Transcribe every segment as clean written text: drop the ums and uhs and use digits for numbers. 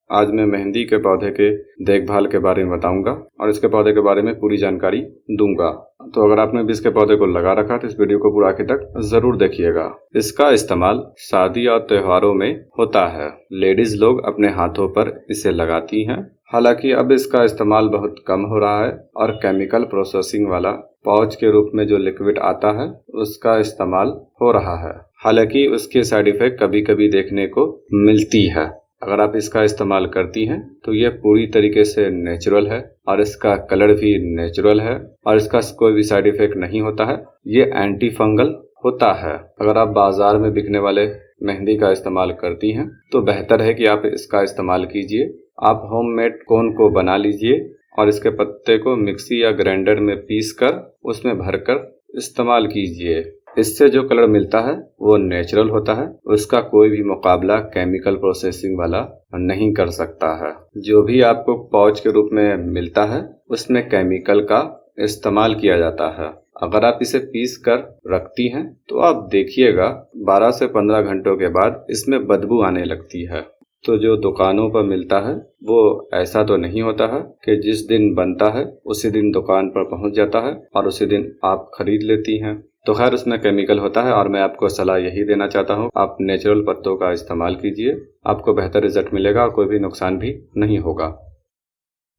आज मैं मेहंदी के पौधे के देखभाल के बारे में बताऊंगा और इसके पौधे के बारे में पूरी जानकारी दूंगा। तो अगर आपने भी इसके पौधे को लगा रखा तो इस वीडियो को पूरा आखिर तक जरूर देखिएगा। इसका इस्तेमाल शादी और त्योहारों में होता है। लेडीज लोग अपने हाथों पर इसे लगाती हैं। हालांकि अब इसका इस्तेमाल बहुत कम हो रहा है और केमिकल प्रोसेसिंग वाला पाउच के रूप में जो लिक्विड आता है उसका इस्तेमाल हो रहा है। हालांकि उसके साइड इफेक्ट कभी कभी देखने को मिलती है। अगर आप इसका इस्तेमाल करती हैं तो यह पूरी तरीके से नेचुरल है और इसका कलर भी नेचुरल है और इसका कोई भी साइड इफेक्ट नहीं होता है। ये एंटी फंगल होता है। अगर आप बाजार में बिकने वाले मेहंदी का इस्तेमाल करती हैं तो बेहतर है कि आप इसका इस्तेमाल कीजिए। आप होममेड कोन को बना लीजिए और इसके पत्ते को मिक्सी या ग्राइंडर में पीस कर उसमें भरकर इस्तेमाल कीजिए। इससे जो कलर मिलता है वो नेचुरल होता है। उसका कोई भी मुकाबला केमिकल प्रोसेसिंग वाला नहीं कर सकता है। जो भी आपको पाउच के रूप में मिलता है उसमें केमिकल का इस्तेमाल किया जाता है। अगर आप इसे पीस कर रखती हैं तो आप देखिएगा 12 से 15 घंटों के बाद इसमें बदबू आने लगती है। तो जो दुकानों पर मिलता है वो ऐसा तो नहीं होता है कि जिस दिन बनता है उसी दिन दुकान पर पहुंच जाता है और उसी दिन आप खरीद लेती हैं। तो खैर उसमें केमिकल होता है और मैं आपको सलाह यही देना चाहता हूँ, आप नेचुरल पत्तों का इस्तेमाल कीजिए। आपको बेहतर रिजल्ट मिलेगा और कोई भी नुकसान भी नहीं होगा।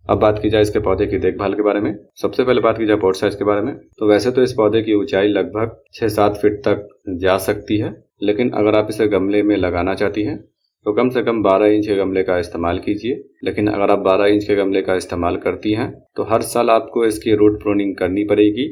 अब बात की जाए इसके पौधे की देखभाल के बारे में। सबसे पहले बात की जाए पॉट साइज के बारे में तो वैसे तो इस पौधे की ऊंचाई लगभग 6-7 फीट तक जा सकती है, लेकिन अगर आप इसे गमले में लगाना चाहती हैं तो कम से कम 12 इंच के गमले का इस्तेमाल कीजिए। लेकिन अगर आप 12 इंच के गमले का इस्तेमाल करती हैं तो हर साल आपको इसकी रूट प्रूनिंग करनी पड़ेगी।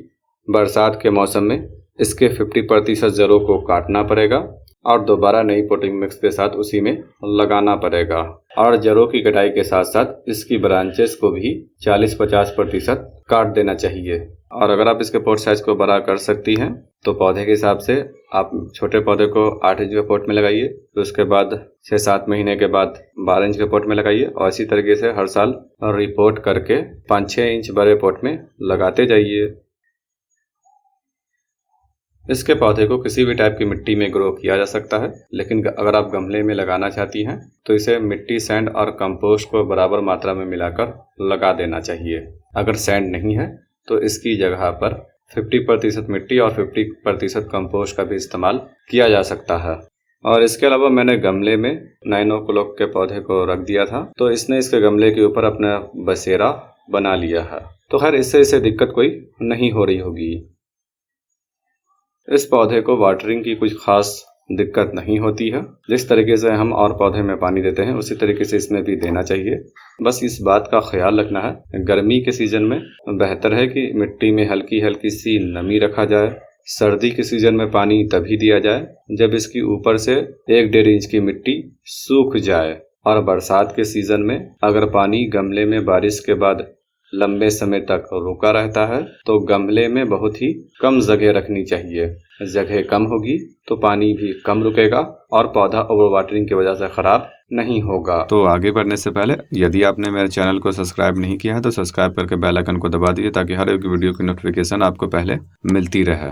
बरसात के मौसम में इसके 50% जड़ों को काटना पड़ेगा और दोबारा नई पोटिंग मिक्स के साथ उसी में लगाना पड़ेगा। और जड़ों की कटाई के साथ साथ इसकी ब्रांचेस को भी 40-50% काट देना चाहिए। और अगर आप इसके पॉट साइज को बड़ा कर सकती हैं तो पौधे के हिसाब से आप छोटे पौधे को 8 इंच के पॉट में लगाइए, तो उसके बाद 6-7 महीने के बाद 12 इंच के पॉट में लगाइए और इसी तरीके से हर साल रिपोर्ट करके 5-6 इंच बड़े पॉट में लगाते जाइए। इसके पौधे को किसी भी टाइप की मिट्टी में ग्रो किया जा सकता है, लेकिन अगर आप गमले में लगाना चाहती हैं तो इसे मिट्टी, सैंड और कंपोस्ट को बराबर मात्रा में मिलाकर लगा देना चाहिए। अगर सैंड नहीं है तो इसकी जगह पर 50% मिट्टी और 50% कंपोस्ट का भी इस्तेमाल किया जा सकता है। और इसके अलावा मैंने गमले में 9 o'clock के पौधे को रख दिया था तो इसने इसके गमले के ऊपर अपना बसेरा बना लिया है। तो खैर इससे इसे दिक्कत कोई नहीं हो रही होगी। इस पौधे को वाटरिंग की कुछ खास दिक्कत नहीं होती है। जिस तरीके से हम और पौधे में पानी देते हैं उसी तरीके से इसमें भी देना चाहिए। बस इस बात का ख्याल रखना है, गर्मी के सीजन में बेहतर है कि मिट्टी में हल्की हल्की सी नमी रखा जाए। सर्दी के सीजन में पानी तभी दिया जाए जब इसकी ऊपर से 1-1.5 इंच की मिट्टी सूख जाए। और बरसात के सीजन में अगर पानी गमले में बारिश के बाद लंबे समय तक रुका रहता है तो गमले में बहुत ही कम जगह रखनी चाहिए। जगह कम होगी तो पानी भी कम रुकेगा और पौधा ओवर वाटरिंग की वजह से खराब नहीं होगा। तो आगे बढ़ने से पहले यदि आपने मेरे चैनल को सब्सक्राइब नहीं किया है तो सब्सक्राइब करके बेल आइकन को दबा दीजिए ताकि हर एक वीडियो की नोटिफिकेशन आपको पहले मिलती रहे।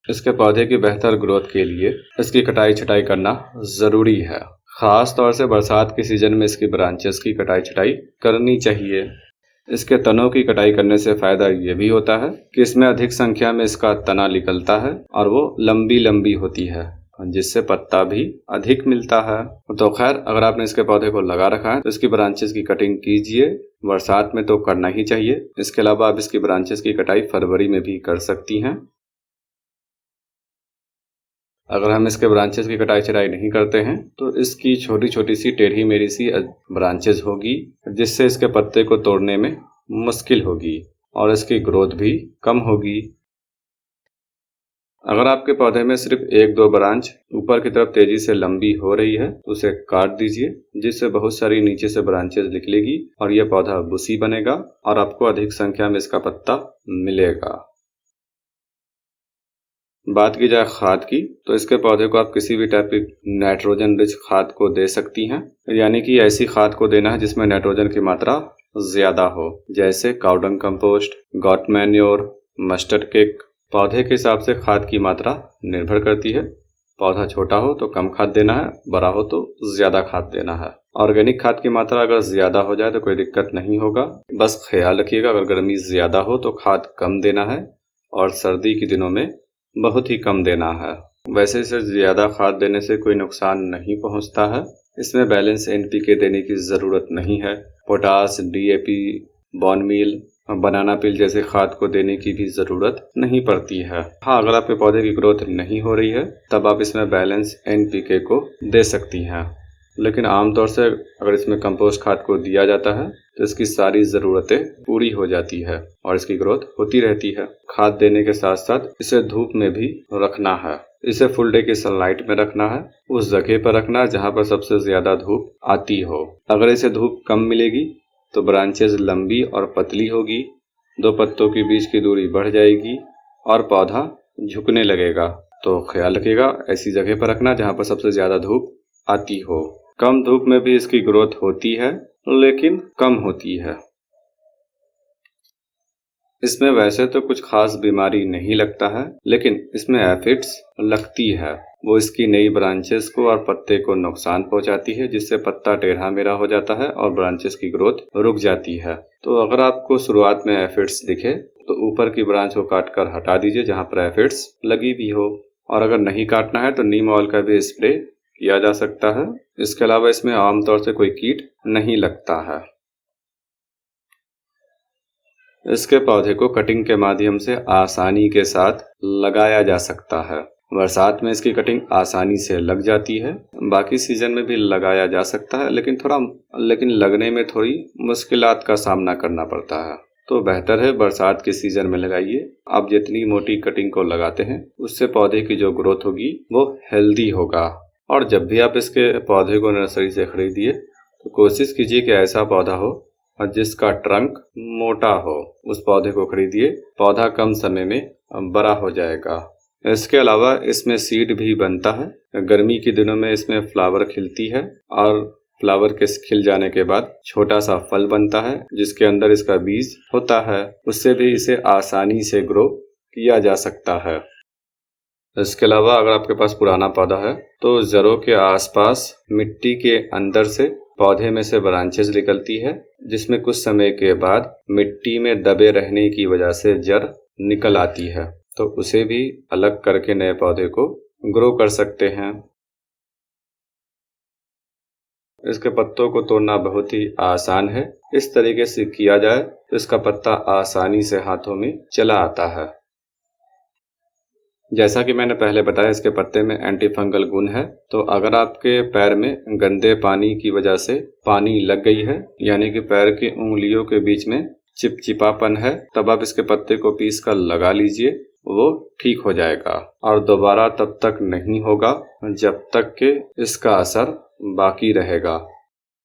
इसके पौधे की बेहतर ग्रोथ के लिए इसकी कटाई छटाई करना जरूरी है। खास तौर से बरसात के सीजन में इसकी ब्रांचेस की कटाई छटाई करनी चाहिए। इसके तनों की कटाई करने से फायदा ये भी होता है कि इसमें अधिक संख्या में इसका तना निकलता है और वो लंबी लंबी होती है जिससे पत्ता भी अधिक मिलता है। तो खैर अगर आपने इसके पौधे को लगा रखा है तो इसकी ब्रांचेस की कटिंग कीजिए। बरसात में तो करना ही चाहिए। इसके अलावा आप इसकी ब्रांचेस की कटाई फरवरी में भी कर सकती हैं। अगर हम इसके ब्रांचेस की कटाई छटाई नहीं करते हैं तो इसकी छोटी छोटी सी टेढ़ी मेढ़ी सी ब्रांचेस होगी जिससे इसके पत्ते को तोड़ने में मुश्किल होगी और इसकी ग्रोथ भी कम होगी। अगर आपके पौधे में सिर्फ 1-2 ब्रांच ऊपर की तरफ तेजी से लंबी हो रही है तो उसे काट दीजिए, जिससे बहुत सारी नीचे से ब्रांचेस निकलेगी और यह पौधा बुशी बनेगा और आपको अधिक संख्या में इसका पत्ता मिलेगा। बात की जाए खाद की तो इसके पौधे को आप किसी भी टाइप की नाइट्रोजन रिच खाद को दे सकती हैं, यानी कि ऐसी खाद को देना है जिसमें नाइट्रोजन की मात्रा ज्यादा हो, जैसे cow dung compost, got manure, mustard cake. पौधे के हिसाब से खाद की मात्रा निर्भर करती है। पौधा छोटा हो तो कम खाद देना है, बड़ा हो तो ज्यादा खाद देना है। ऑर्गेनिक खाद की मात्रा अगर ज्यादा हो जाए तो कोई दिक्कत नहीं होगा, बस ख्याल रखिएगा अगर गर्मी ज्यादा हो तो खाद कम देना है और सर्दी के दिनों में बहुत ही कम देना है। वैसे इसे ज्यादा खाद देने से कोई नुकसान नहीं पहुंचता है। इसमें बैलेंस एनपीके देने की जरूरत नहीं है। पोटास, डीएपी, बॉन मील, बनाना पील जैसे खाद को देने की भी जरूरत नहीं पड़ती है। हाँ, अगर आपके पौधे की ग्रोथ नहीं हो रही है तब आप इसमें बैलेंस एनपीके को दे सकती हैं, लेकिन आमतौर से अगर इसमें कंपोस्ट खाद को दिया जाता है तो इसकी सारी ज़रूरतें पूरी हो जाती है और इसकी ग्रोथ होती रहती है। खाद देने के साथ साथ इसे धूप में भी रखना है। इसे फुल डे की सनलाइट में रखना है, उस जगह पर रखना है जहाँ पर सबसे ज़्यादा धूप आती हो। अगर इसे धूप कम मिलेगी तो ब्रांचेज लंबी और पतली होगी, दो पत्तों के बीच की दूरी बढ़ जाएगी और पौधा झुकने लगेगा। तो ख्याल रखिएगा ऐसी जगह पर रखना जहाँ पर सबसे ज़्यादा धूप आती हो। कम धूप में भी इसकी ग्रोथ होती है लेकिन कम होती है। इसमें वैसे तो कुछ खास बीमारी नहीं लगता है, लेकिन इसमें एफिड्स लगती है। वो इसकी नई ब्रांचेस को और पत्ते को नुकसान पहुंचाती है, जिससे पत्ता टेढ़ा मेढ़ा हो जाता है और ब्रांचेस की ग्रोथ रुक जाती है। तो अगर आपको शुरुआत में एफिड्स दिखे तो ऊपर की ब्रांच को काटकर हटा दीजिए जहां पर एफिड्स लगी भी हो, और अगर नहीं काटना है तो नीम ऑयल का भी स्प्रे किया जा सकता है। इसके अलावा इसमें आमतौर से कोई कीट नहीं लगता है। इसके पौधे को कटिंग के माध्यम से आसानी के साथ लगाया जा सकता है। बरसात में इसकी कटिंग आसानी से लग जाती है, बाकी सीजन में भी लगाया जा सकता है, लेकिन लगने में थोड़ी मुश्किलात का सामना करना पड़ता है। तो बेहतर है बरसात के सीजन में लगाइए। आप जितनी मोटी कटिंग को लगाते हैं उससे पौधे की जो ग्रोथ होगी वो हेल्दी होगा। और जब भी आप इसके पौधे को नर्सरी से खरीदिए तो कोशिश कीजिए कि ऐसा पौधा हो और जिसका ट्रंक मोटा हो, उस पौधे को खरीदिए। पौधा कम समय में बड़ा हो जाएगा। इसके अलावा इसमें सीड भी बनता है। गर्मी के दिनों में इसमें फ्लावर खिलती है और फ्लावर के खिल जाने के बाद छोटा सा फल बनता है जिसके अंदर इसका बीज होता है। उससे भी इसे आसानी से ग्रो किया जा सकता है। इसके अलावा अगर आपके पास पुराना पौधा है तो जड़ों के आसपास मिट्टी के अंदर से पौधे में से ब्रांचेस निकलती है, जिसमें कुछ समय के बाद मिट्टी में दबे रहने की वजह से जड़ निकल आती है, तो उसे भी अलग करके नए पौधे को ग्रो कर सकते हैं। इसके पत्तों को तोड़ना बहुत ही आसान है। इस तरीके से किया जाए तो इसका पत्ता आसानी से हाथों में चला आता है। जैसा कि मैंने पहले बताया इसके पत्ते में एंटी फंगल गुण है, तो अगर आपके पैर में गंदे पानी की वजह से पानी लग गई है, यानी कि पैर की उंगलियों के बीच में चिपचिपापन है, तब आप इसके पत्ते को पीस कर लगा लीजिए, वो ठीक हो जाएगा। और दोबारा तब तक नहीं होगा जब तक कि इसका असर बाकी रहेगा।